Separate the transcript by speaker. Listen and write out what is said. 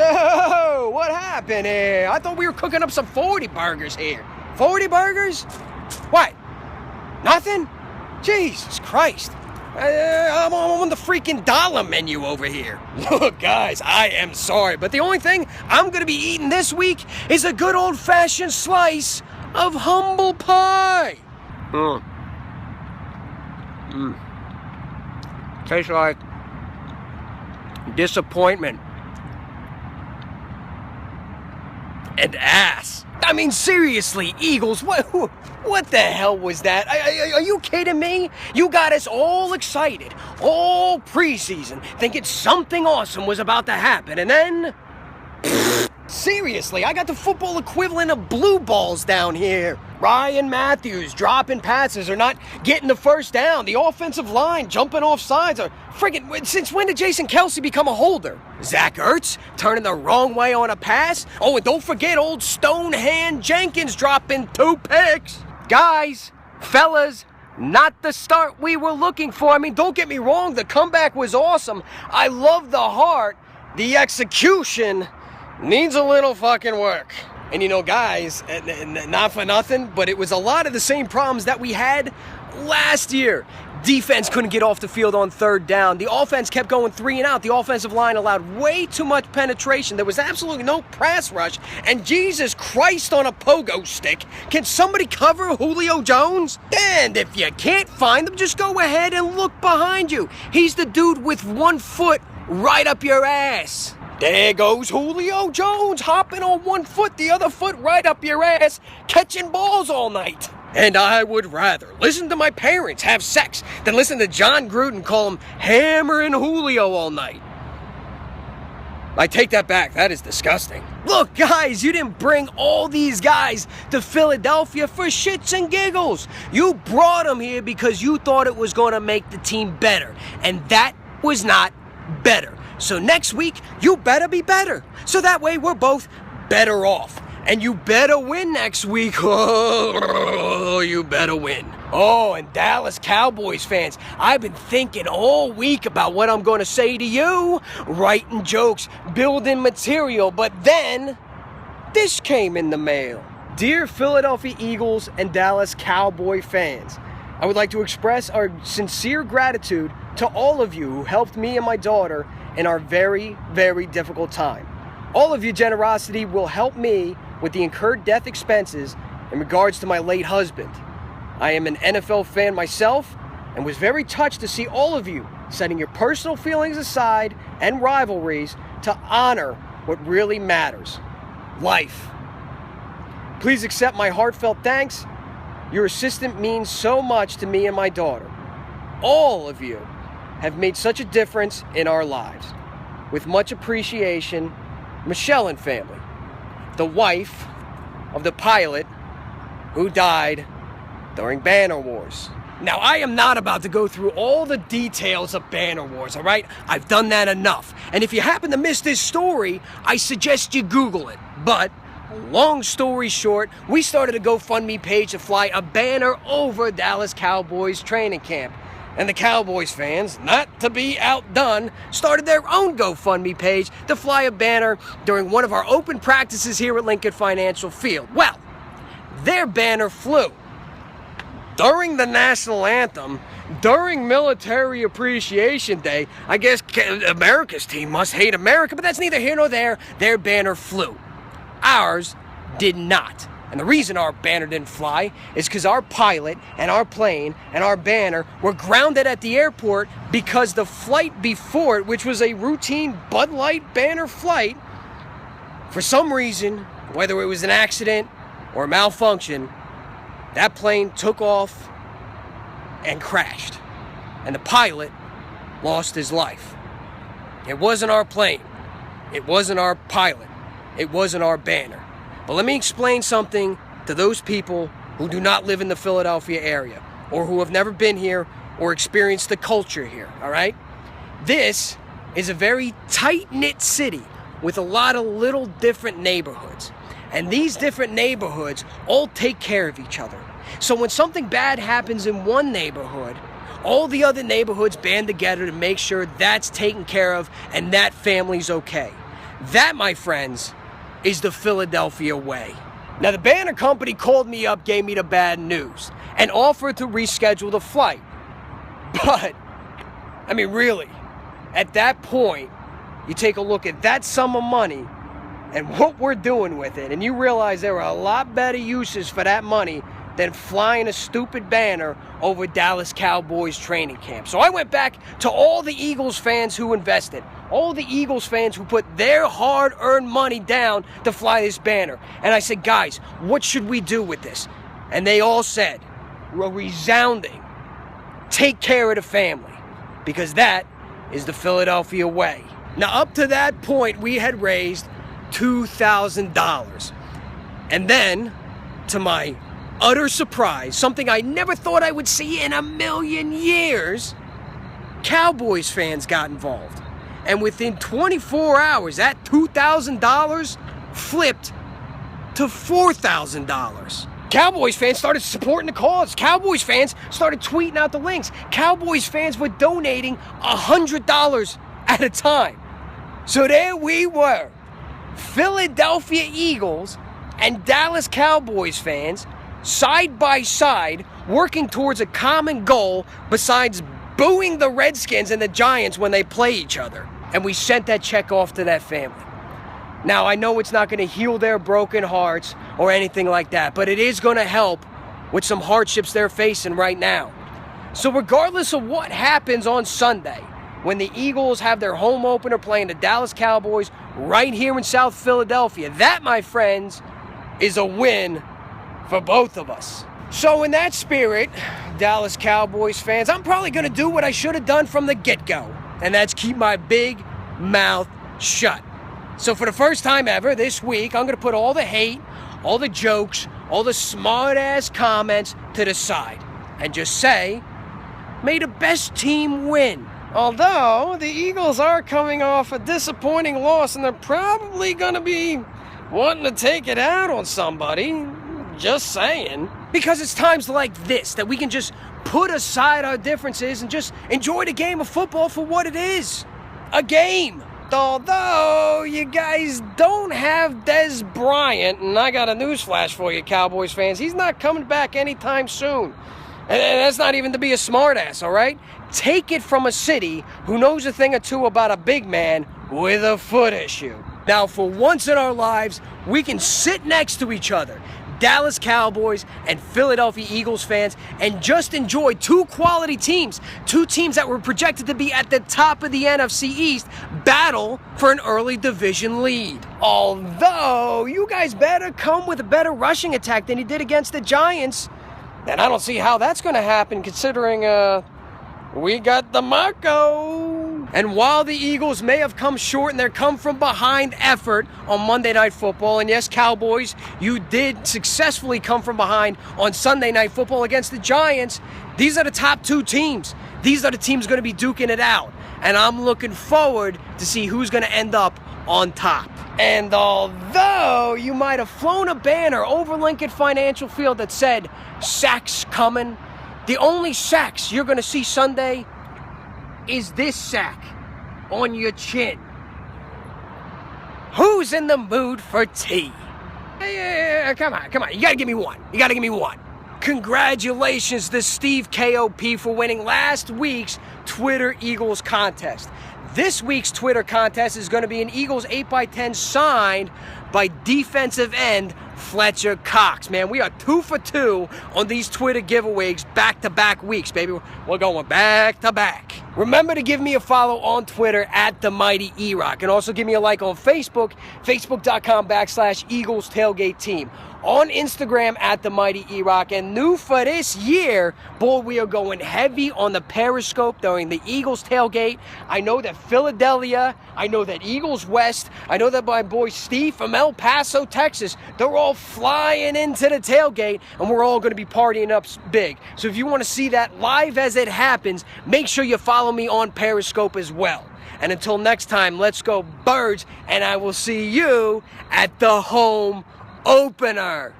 Speaker 1: Oh, what happened here? I thought we were cooking up some 40 burgers here. 40 burgers? What? Nothing? Jesus Christ. I'm on the freaking dollar menu over here. Look, guys, I am sorry, but the only thing I'm going to be eating this week is a good old-fashioned slice of humble pie. Tastes like disappointment and ass. I mean, seriously, Eagles, what the hell was that? Are you kidding me? You got us all excited, all preseason, thinking something awesome was about to happen, and then... Seriously, I got the football equivalent of blue balls down here. Ryan Matthews dropping passes or not getting the first down. The offensive line jumping off sides. Or friggin', since when did Jason Kelsey become a holder? Zach Ertz turning the wrong way on a pass. Oh, and don't forget old Stonehand Jenkins dropping 2 picks. Guys, fellas, not the start we were looking for. I mean, don't get me wrong, the comeback was awesome. I love the heart. The execution needs a little fucking work. And you know, guys, not for nothing, but it was a lot of the same problems that we had last year. Defense couldn't get off the field on 3rd down. The offense kept going 3 and out. The offensive line allowed way too much penetration. There was absolutely no pass rush. And Jesus Christ on a pogo stick, can somebody cover Julio Jones? And if you can't find him, just go ahead and look behind you. He's the dude with 1 foot right up your ass. There goes Julio Jones, hopping on 1 foot, the other foot right up your ass, catching balls all night. And I would rather listen to my parents have sex than listen to John Gruden call him hammering Julio all night. I take that back. That is disgusting. Look, guys, you didn't bring all these guys to Philadelphia for shits and giggles. You brought them here because you thought it was going to make the team better. And that was not better. So next week, you better be better. So that way, we're both better off. And you better win next week. Oh, you better win. Oh, and Dallas Cowboys fans, I've been thinking all week about what I'm going to say to you. Writing jokes, building material, but then this came in the mail. Dear Philadelphia Eagles and Dallas Cowboy fans, I would like to express our sincere gratitude to all of you who helped me and my daughter in our very, very difficult time. All of your generosity will help me with the incurred death expenses in regards to my late husband. I am an NFL fan myself and was very touched to see all of you setting your personal feelings aside and rivalries to honor what really matters: life. Please accept my heartfelt thanks. Your assistance means so much to me and my daughter. All of you have made such a difference in our lives. With much appreciation, Michelle and family, the wife of the pilot who died during Banner Wars. Now, I am not about to go through all the details of Banner Wars, all right? I've done that enough. And if you happen to miss this story, I suggest you Google it. But, long story short, we started a GoFundMe page to fly a banner over Dallas Cowboys training camp. And the Cowboys fans, not to be outdone, started their own GoFundMe page to fly a banner during one of our open practices here at Lincoln Financial Field. Well, their banner flew during the national anthem, during Military Appreciation Day. I guess America's team must hate America, but that's neither here nor there. Their banner flew. Ours did not. And the reason our banner didn't fly is because our pilot and our plane and our banner were grounded at the airport because the flight before it, which was a routine Bud Light banner flight, for some reason, whether it was an accident or a malfunction, that plane took off and crashed. And the pilot lost his life. It wasn't our plane. It wasn't our pilot. It wasn't our banner. But let me explain something to those people who do not live in the Philadelphia area or who have never been here or experienced the culture here, all right? This is a very tight-knit city with a lot of little different neighborhoods. And these different neighborhoods all take care of each other. So when something bad happens in one neighborhood, all the other neighborhoods band together to make sure that's taken care of and that family's okay. That, my friends, is the Philadelphia way. Now, the banner company called me up, gave me the bad news, and offered to reschedule the flight. But, I mean, really, at that point, you take a look at that sum of money and what we're doing with it, and you realize there are a lot better uses for that money than flying a stupid banner over Dallas Cowboys training camp. So I went back to all the Eagles fans who invested, all the Eagles fans who put their hard-earned money down to fly this banner. And I said, guys, what should we do with this? And they all said, a resounding, take care of the family, because that is the Philadelphia way. Now, up to that point, we had raised $2,000. And then, to my utter surprise, something I never thought I would see in a million years, Cowboys fans got involved. And within 24 hours, that $2,000 flipped to $4,000. Cowboys fans started supporting the cause. Cowboys fans started tweeting out the links. Cowboys fans were donating $100 at a time. So there we were, Philadelphia Eagles and Dallas Cowboys fans, side by side, working towards a common goal besides booing the Redskins and the Giants when they play each other. And we sent that check off to that family. Now, I know it's not going to heal their broken hearts or anything like that, but it is going to help with some hardships they're facing right now. So regardless of what happens on Sunday, when the Eagles have their home opener playing the Dallas Cowboys right here in South Philadelphia, that, my friends, is a win for both of us. So in that spirit, Dallas Cowboys fans, I'm probably going to do what I should have done from the get-go, and that's keep my big mouth shut. So for the first time ever this week, I'm going to put all the hate, all the jokes, all the smart-ass comments to the side and just say, may the best team win. Although the Eagles are coming off a disappointing loss and they're probably going to be wanting to take it out on somebody. Just saying. Because it's times like this that we can just put aside our differences and just enjoy the game of football for what it is. A game. Although you guys don't have Dez Bryant, and I got a newsflash for you, Cowboys fans, he's not coming back anytime soon. And that's not even to be a smartass, all right? Take it from a city who knows a thing or two about a big man with a foot issue. Now, for once in our lives, we can sit next to each other, Dallas Cowboys and Philadelphia Eagles fans, and just enjoy two quality teams, two teams that were projected to be at the top of the NFC East, battle for an early division lead. Although, you guys better come with a better rushing attack than you did against the Giants. And I don't see how that's going to happen considering we got DeMarco. And while the Eagles may have come short in their come-from-behind effort on Monday Night Football, and yes, Cowboys, you did successfully come from behind on Sunday Night Football against the Giants, these are the top two teams. These are the teams going to be duking it out. And I'm looking forward to see who's going to end up on top. And although you might have flown a banner over Lincoln Financial Field that said, "Sacks coming," the only sacks you're going to see Sunday is this sack on your chin. Who's in the mood for tea? Hey, come on. You got to give me one. Congratulations to Steve KOP for winning last week's Twitter Eagles contest. This week's Twitter contest is going to be an Eagles 8x10 signed by defensive end Fletcher Cox. Man, we are 2 for 2 on these Twitter giveaways back-to-back weeks, baby. We're going back-to-back. Remember to give me a follow on Twitter at the Mighty EROCK. And also give me a like on Facebook, facebook.com/Eagles Tailgate Team. On Instagram at the Mighty EROCK. And new for this year, boy, we are going heavy on the Periscope during the Eagles tailgate. I know that Philadelphia, I know that Eagles West, I know that my boy Steve from El Paso, Texas, they're all flying into the tailgate, and we're all going to be partying up big. So if you want to see that live as it happens, make sure you follow me on Periscope as well. And until next time, let's go Birds, and I will see you at the home opener.